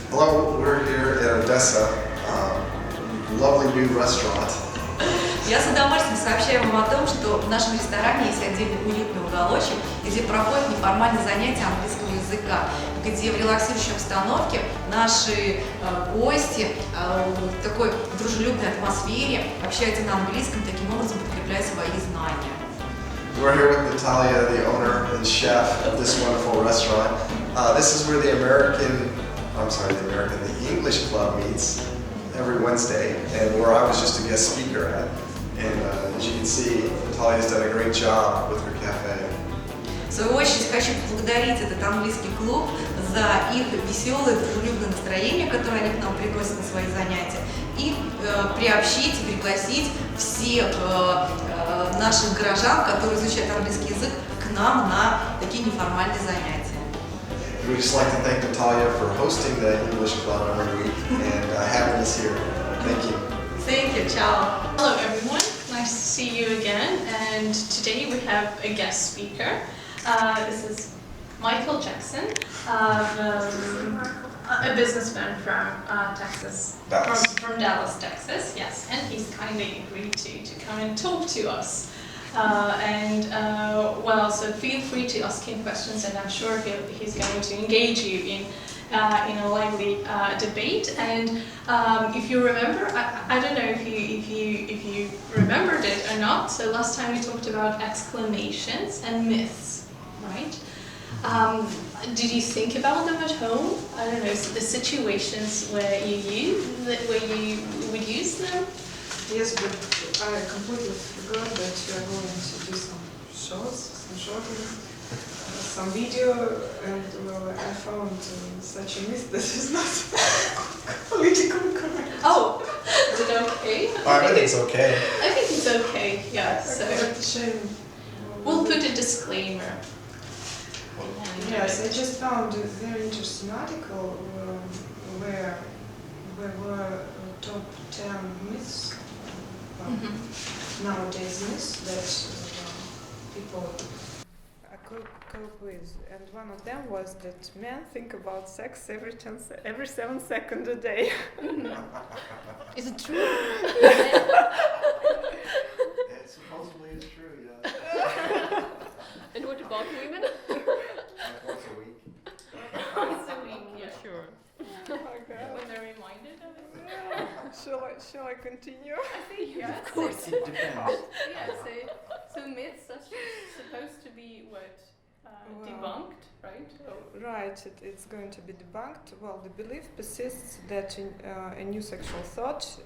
Hello, we're here at Odessa, lovely new restaurant. Я с удовольствием сообщаю вам о том, что в нашем ресторане есть отдельный уютный уголочек, где проходят неформальные занятия английского языка, где в релаксирующей обстановке наши гости в такой дружелюбной атмосфере общаются на английском, таким образом подкрепляя свои знания. We're here with Natalia, the owner and chef of this wonderful restaurant. This is where the English club meets every Wednesday, and where I was just a guest speaker at. And as you can see, Natalia's done a great job with her cafe. В свою очередь хочу поблагодарить этот английский клуб за их веселое, дружелюбное настроение, которое они к нам приносят на свои занятия, и приобщить, пригласить всех наших горожан, которые изучают английский язык, к нам на такие неформальные занятия. We'd just like to thank Natalia for hosting the English club every week and having us here. Thank you. Thank you. Ciao. Hello everyone, nice to see you again, and today we have a guest speaker. This is Michael Jackson, a businessman from Texas, from Dallas, Texas, yes, and he's kindly agreed to come and talk to us. So feel free to ask him questions, and I'm sure he's going to engage you in a lively debate. And if you remember, I don't know if you remembered it or not. So last time we talked about exclamations and myths, right? Did you think about them at home? I don't know, the situations where you would use them. Yes, but I completely forgot that you are going to do some some video, and I found such a myth that is not politically correct. Oh, is it okay? I think it's okay. I think it's okay, yeah. So Shame. we'll put a disclaimer. Yes, I just found a very interesting article where were top 10 myths, nowadays myths that people cope with, and one of them was that men think about sex every 7 seconds a day. Is it true? It supposedly is true, yeah. And what about women? Like once a week. Once a week, yeah. Sure. Okay. When they're reminded of it. Shall I continue? I think yes. Of course, it depends. Yeah, so myths are supposed to be what? Debunked, right? Right, it's going to be debunked. Well, the belief persists that a new sexual thought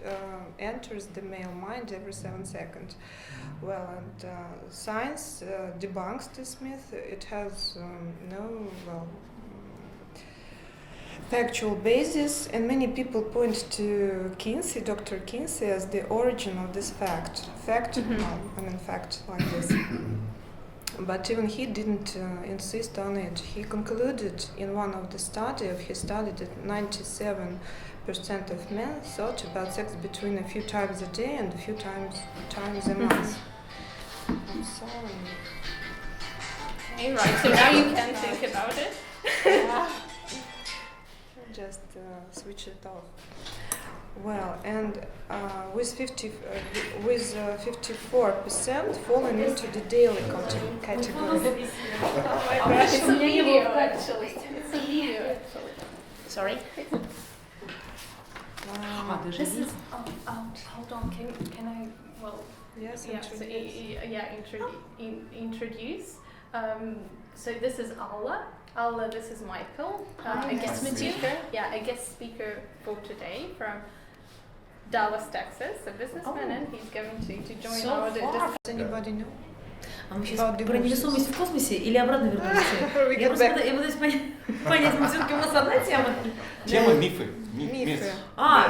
enters the male mind every 7 seconds. Well, and science debunks this myth. It has no factual basis, and many people point to Kinsey, Dr. Kinsey, as the origin of this fact. Fact like this. But even he didn't insist on it. He concluded in one of the studies that 97% of men thought about sex between a few times a day and a few times a month. I'm sorry. Okay, right. So now you can think about it. Just switch it off. Well, and with 54% falling into the daily category. Oh my gosh, it's a video actually. It's a video actually. Sorry. This is hold on. Can I? Well. Yes. Introduce. So this is Alla. Alla, this is Michael. Hi, a guest nice to meet speaker. Yeah, a guest speaker for today from Dallas, Texas, a businessman, and he's going to join our discussion. Does anybody know? А мы сейчас про невесомость в космосе или обратно вернемся? Я пытаюсь понять, мы все-таки у нас одна тема. Тема мифы. Мифы.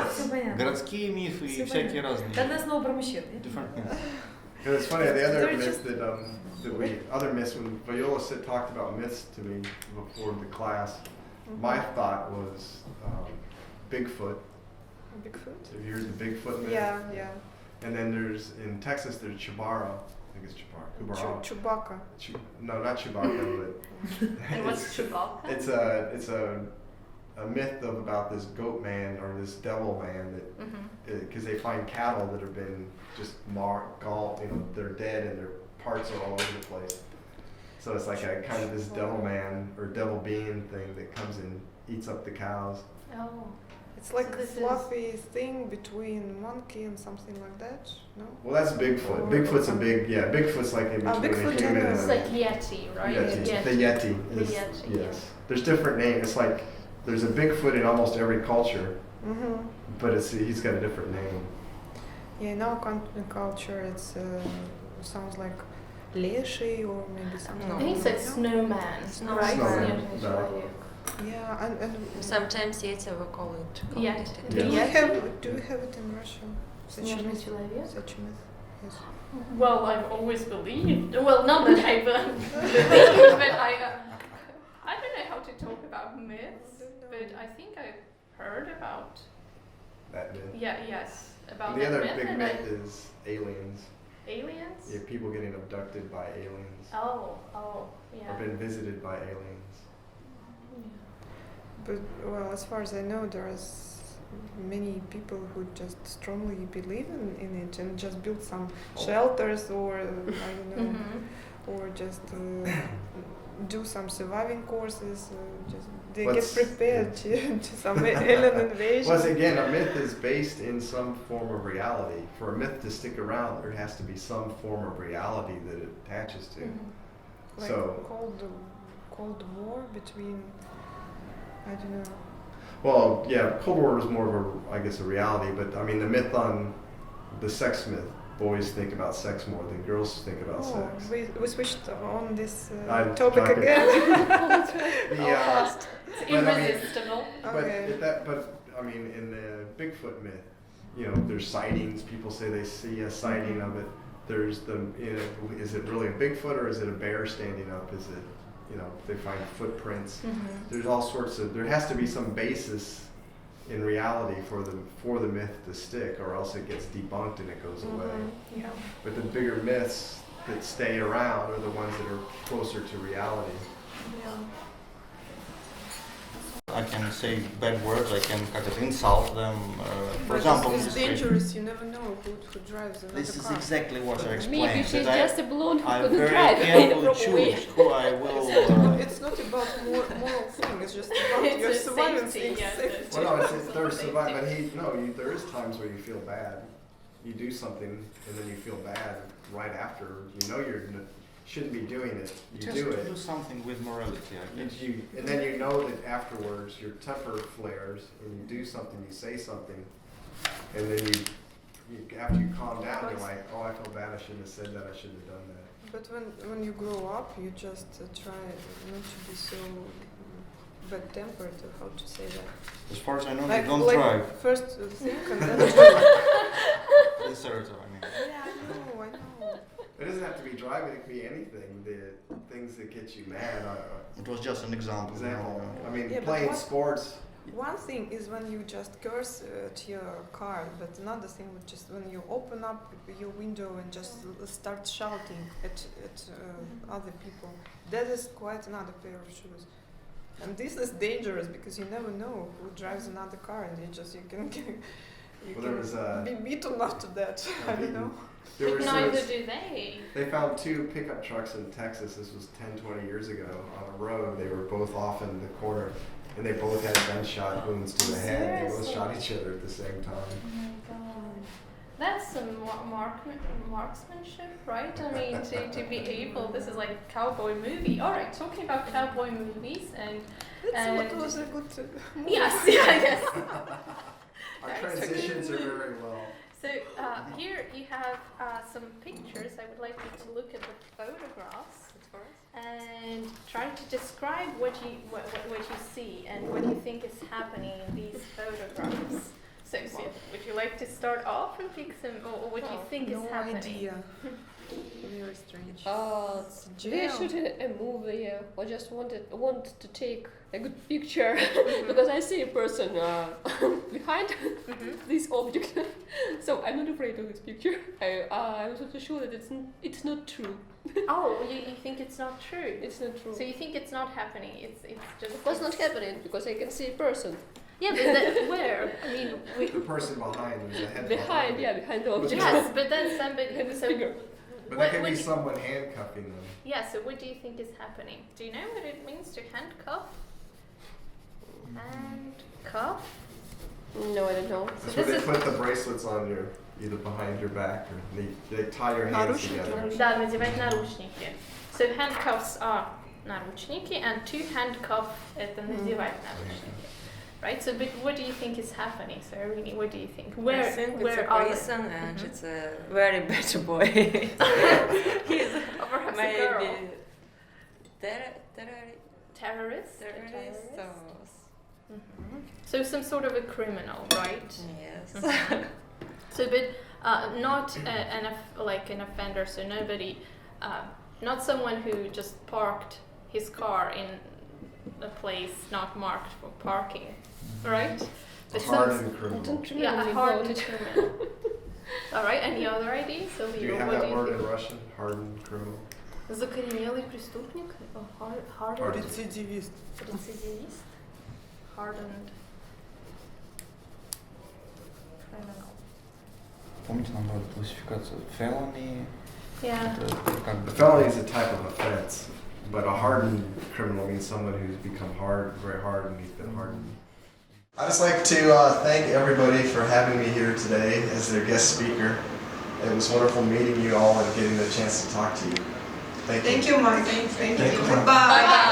Все понятно. Городские мифы и всякие разные. Тогда снова про мужчин. Different myths. It's funny, the other myth other myths, when Viola talked about myths to me before the class, my thought was Bigfoot. Bigfoot? Have you heard the Bigfoot myth? Yeah. And then in Texas, there's Chibara. I think it's Chibara. a myth about this goat man or this devil man that because they find cattle that have been just they're dead and their parts are all over the place. So it's like a kind of this devil man or devil being thing that comes and eats up the cows. Oh. It's like So a this is- fluffy thing between monkey and something like that, no? Well, that's Bigfoot. Bigfoot's Bigfoot's like in between Bigfoot, a human and It's a like Yeti, right? Yeti. The Yeti. The Is, Yeti, yes. There's different names. It's like there's a Bigfoot in almost every culture, but he's got a different name. Yeah, in our culture, it's sounds like Leshy or maybe something. I think he said snowman, right? Snowman, Yeah, no. Yeah, and Sometimes Yeti we call it. Yet. do Yeah. you have it in Russia? Such a Снежный myth. человек? Such a myth. Yes. Well, I've always believed. Well, not that I believe, but I don't know how to talk about myths. But I think I've heard about. That myth. Yes, about And the that other myth big and myth is aliens. aliens. Yeah, people getting abducted by aliens Oh, or yeah. been visited by aliens. But well, as far as I know, there are many people who just strongly believe in it and just build some shelters or I don't know, or just do some surviving courses. Just they What's- get prepared to some alien invasion. Once again, a myth is based in some form of reality. For a myth to stick around, there has to be some form of reality that it attaches to. Like So, Cold War between, I don't know. well, yeah, Cold War was more of a reality, but I mean the myth on the sex myth. Boys think about sex more than girls think about sex. We switched on this I'm topic talking- again. It's But I mean- irresistible. Okay. But I mean, in the Bigfoot myth, there's sightings. People say they see a sighting of it. There's is it really a Bigfoot or is it a bear standing up? Is it, they find footprints. There's all sorts of. There has to be some basis in reality for the myth to stick, or else it gets debunked and it goes away. Yeah. But the bigger myths that stay around are the ones that are closer to reality. I can say bad words, I can kind of insult them. For But example, in it's the street. dangerous. You never know who drives another This is car. exactly what I explained. Maybe she's that just a blonde who I couldn't very drive in a carefully proper way. choose who I will. It's not about moral thing. It's just about It's your a survival safety, thing. yes, Safety. Well, no, there's survival, but there is times where you feel bad. You do something and then you feel bad right after. You shouldn't be doing it. You Just do to it. do something with morality, I And guess. and then you know that afterwards your temper flares and you do something, you say something, and then after you calm down, you're like, oh, I feel bad. I shouldn't have said that. I shouldn't have done that. But when you grow up, you just try not to be so bad-tempered. Or how to say that? As far as I know, Like, they don't like drive first think and then. in Sarajevo, I mean. Yeah, I know. It doesn't have to be driving. It can be anything. The things that get you mad. It was just an example. Example. I mean, Yeah, but playing what- sports. One thing is when you just curse at your car, but another thing would just when you open up your window and just start shouting at other people. That is quite another pair of shoes. And this is dangerous because you never know who drives another car, and you can Well, there was be beaten after that. I don't know. There But was neither do they. They found 2 pickup trucks in Texas. This was 10, 20 years ago on a road. They were both off in the corner, and they both had gunshot wounds to the head. They both Seriously? shot each other at the same time. Oh my god. That's some marksmanship, right? I mean, to be able, this is like a cowboy movie. Alright, talking about cowboy movies and That's what was a good movie. yes, yes. Our Nice. transitions are very well. So here you have some pictures. I would like you to look at the photographs and try to describe what you see and what you think is happening in these photographs. So, would you like to start off and pick some, or what you think is no happening? idea. Very strange. They Jail. shoot a movie or just want to take a good picture because I see a person behind this object, so I'm not afraid of this picture. I'm so sure that it's not true. Oh, you think it's not true? It's not true. So you think it's not happening? It's just. Of course not happening because I can see a person Yeah, but where? I mean, The person behind, there's a head behind the object. yes, but then somebody. Behind the So, figure. But What- that could what be do you- someone handcuffing them. yeah. So what do you think is happening? Do you know what it means to handcuff? Handcuff. No, I don't know. That's this where they is- put the bracelets on your, either behind your back or they tie your hands Наручники. together. Да, надевать наручники. So handcuffs are наручники, and to handcuff это надевать наручники. Right. So, but what do you think is happening? So, really, what do you think? Where? I think it's where a are person and it's a very bad boy. He's Or perhaps a maybe girl. terrorist Terrorist. or So some sort of a criminal, right? yes. So, but not like an offender. So nobody, not someone who just parked his car in a place not marked for parking, right? A But hardened criminal. yeah, a hardened criminal. All right. Any other ideas? So, Do you have what that do you word think? in Russian? Hardened criminal? Закоренелый преступник, hardened Рецидивист. recidivist, hardened criminal. Помните, нам было классификацию felony, Yeah. это как бы... A felony is a type of offense, but a hardened criminal means someone who's become very hardened, he's been hardened. I'd just like to thank everybody for having me here today as their guest speaker. It was wonderful meeting you all and getting the chance to talk to you. Thank you. Thank you, Mike. Thank you. Thank you. Goodbye.